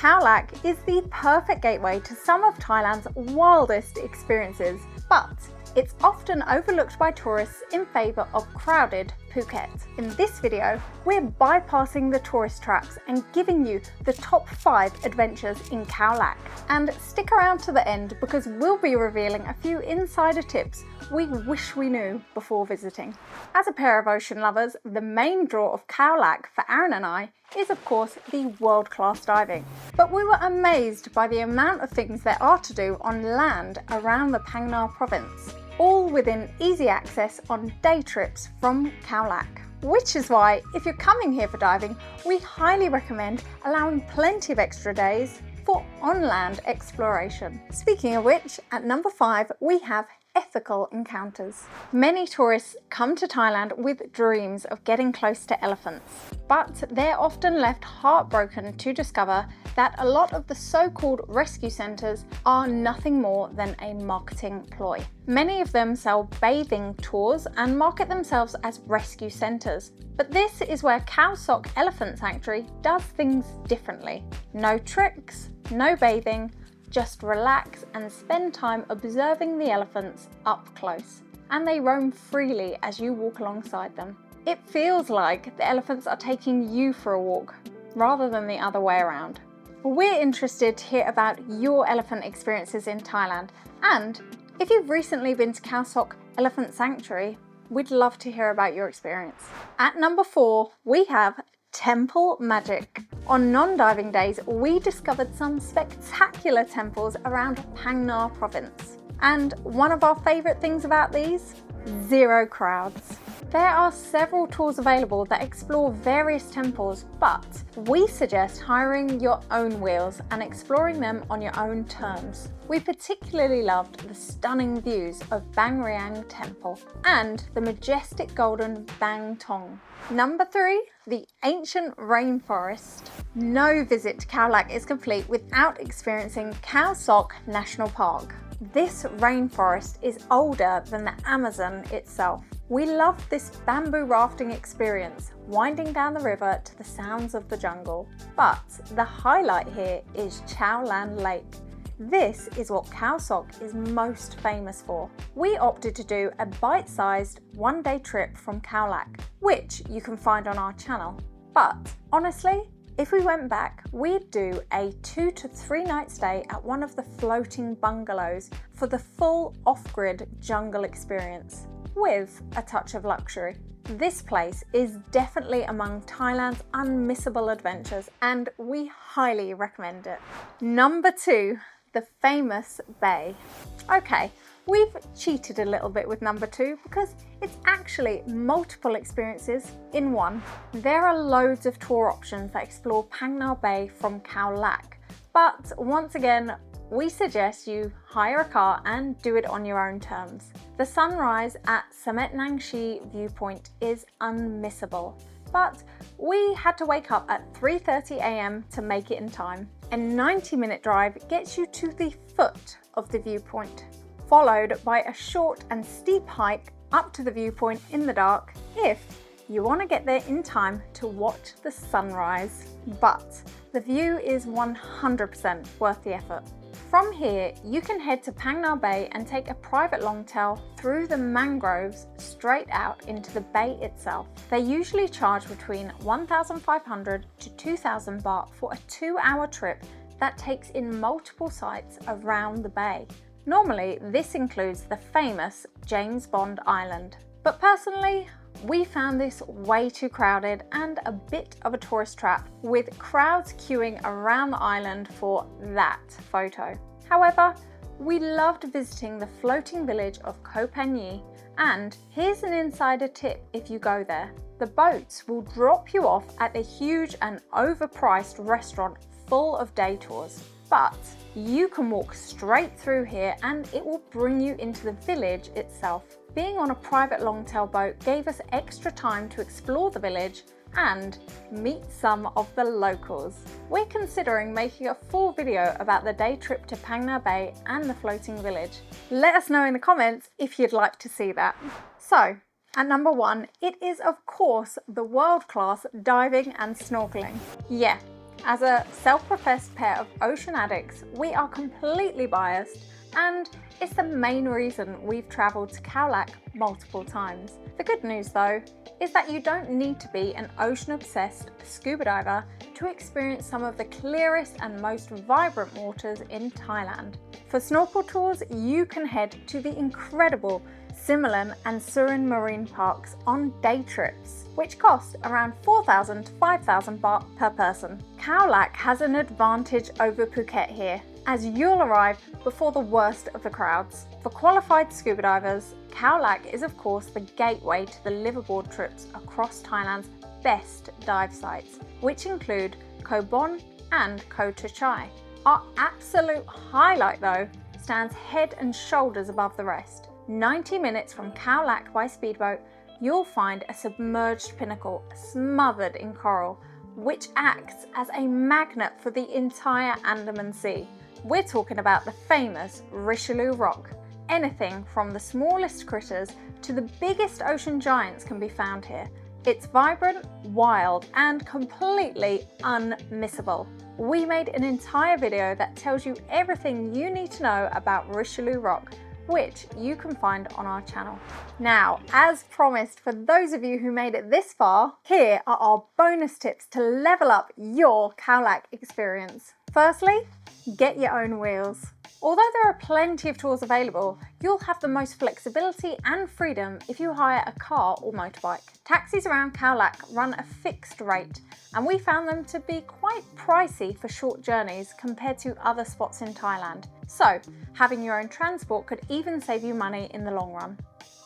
Khao Lak is the perfect gateway to some of Thailand's wildest experiences, but it's often overlooked by tourists in favour of crowded Phuket. In this video, we're bypassing the tourist traps and giving you the top 5 adventures in Khao Lak. And stick around to the end because we'll be revealing a few insider tips we wish we knew before visiting. As a pair of ocean lovers, the main draw of Khao Lak for Aaron and I is of course the world-class diving. But we were amazed by the amount of things there are to do on land around the Phang province, all within easy access on day trips from Khao Lak. Which is why, if you're coming here for diving, we highly recommend allowing plenty of extra days for on-land exploration. Speaking of which, at number 5 we have ethical encounters. Many tourists come to Thailand with dreams of getting close to elephants, but they're often left heartbroken to discover that a lot of the so-called rescue centres are nothing more than a marketing ploy. Many of them sell bathing tours and market themselves as rescue centres, but this is where Khao Sok Elephant Sanctuary does things differently. No tricks, no bathing, just relax and spend time observing the elephants up close, and they roam freely as you walk alongside them. It feels like the elephants are taking you for a walk rather than the other way around. We're interested to hear about your elephant experiences in Thailand, and if you've recently been to Khao Sok Elephant Sanctuary, we'd love to hear about your experience. At number 4 we have Temple Magic. On non-diving days, we discovered some spectacular temples around Phang province. And one of our favourite things about these? Zero crowds. There are several tours available that explore various temples, but we suggest hiring your own wheels and exploring them on your own terms. We particularly loved the stunning views of Bang Riang Temple and the majestic golden Bang Tong. Number 3, the ancient rainforest. No visit to Khao Lak is complete without experiencing Khao Sok National Park. This rainforest is older than the Amazon itself. We loved this bamboo rafting experience, winding down the river to the sounds of the jungle. But the highlight here is Cheow Lan Lake. This is what Khao Sok is most famous for. We opted to do a bite-sized one-day trip from Khao Lak, which you can find on our channel. But honestly, if we went back, we'd do a 2 to 3 night stay at one of the floating bungalows for the full off-grid jungle experience, with a touch of luxury. This place is definitely among Thailand's unmissable adventures and we highly recommend it. Number 2, the famous bay. Okay, we've cheated a little bit with number 2 because it's actually multiple experiences in one. There are loads of tour options that explore Phang Nga Bay from Khao Lak, but once again, we suggest you hire a car and do it on your own terms. The sunrise at Samet Nang Shi viewpoint is unmissable, but we had to wake up at 3:30 a.m. to make it in time. A 90-minute drive gets you to the foot of the viewpoint, followed by a short and steep hike up to the viewpoint in the dark if you want to get there in time to watch the sunrise. But the view is 100% worth the effort. From here, you can head to Phang Nga Bay and take a private longtail through the mangroves straight out into the bay itself. They usually charge between 1,500 to 2,000 baht for a 2-hour trip that takes in multiple sites around the bay. Normally, this includes the famous James Bond Island. But personally, we found this way too crowded and a bit of a tourist trap, with crowds queuing around the island for that photo. However, we loved visiting the floating village of Koh Phangan, and here's an insider tip if you go there. The boats will drop you off at a huge and overpriced restaurant full of day tours. But you can walk straight through here and it will bring you into the village itself. Being on a private longtail boat gave us extra time to explore the village and meet some of the locals. We're considering making a full video about the day trip to Phang Nga Bay and the floating village. Let us know in the comments if you'd like to see that. So, at number 1, it is of course the world-class diving and snorkelling. Yeah, As a self-professed pair of ocean addicts, we are completely biased, and it's the main reason we've travelled to Khao Lak multiple times. The good news though is that you don't need to be an ocean-obsessed scuba diver to experience some of the clearest and most vibrant waters in Thailand. For snorkel tours, you can head to the incredible Similan and Surin marine parks on day trips, which cost around 4,000 to 5,000 baht per person. Khao Lak has an advantage over Phuket here, as you'll arrive before the worst of the crowds. For qualified scuba divers, Khao Lak is of course the gateway to the liveaboard trips across Thailand's best dive sites, which include Koh Bon and Koh Chai. Our absolute highlight though stands head and shoulders above the rest. 90 minutes from Khao Lak by speedboat, you'll find a submerged pinnacle smothered in coral, which acts as a magnet for the entire Andaman Sea. We're talking about the famous Richelieu rock. Anything from the smallest critters to the biggest ocean giants can be found here. It's vibrant, wild, and completely unmissable. We made an entire video that tells you everything you need to know about Richelieu rock, which you can find on our channel. Now, as promised, for those of you who made it this far, here are our bonus tips to level up your Khao Lak experience. Firstly, get your own wheels. Although there are plenty of tours available, you'll have the most flexibility and freedom if you hire a car or motorbike. Taxis around Khao Lak run a fixed rate, and we found them to be quite pricey for short journeys compared to other spots in Thailand. So, having your own transport could even save you money in the long run.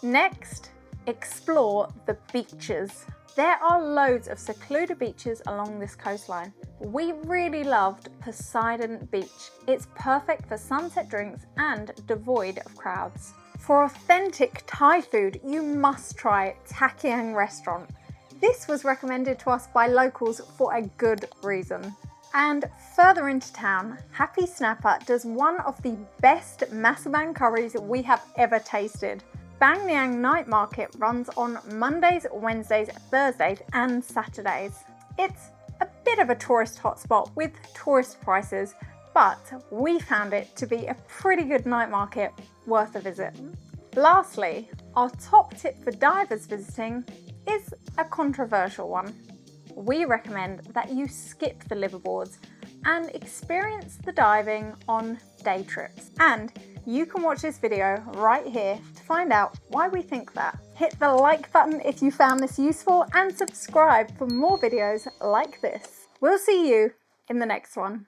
Next, explore the beaches. There are loads of secluded beaches along this coastline. We really loved Poseidon Beach. It's perfect for sunset drinks and devoid of crowds. For authentic Thai food, you must try Takiang restaurant. This was recommended to us by locals for a good reason. And further into town, Happy Snapper does one of the best massaman curries we have ever tasted. Bang Niang Night Market runs on Mondays, Wednesdays, Thursdays and Saturdays. It's a bit of a tourist hotspot with tourist prices, but we found it to be a pretty good night market worth a visit. Lastly, our top tip for divers visiting is a controversial one. We recommend that you skip the liveaboards and experience the diving on day trips. And you can watch this video right here to find out why we think that. Hit the like button if you found this useful and subscribe for more videos like this. We'll see you in the next one.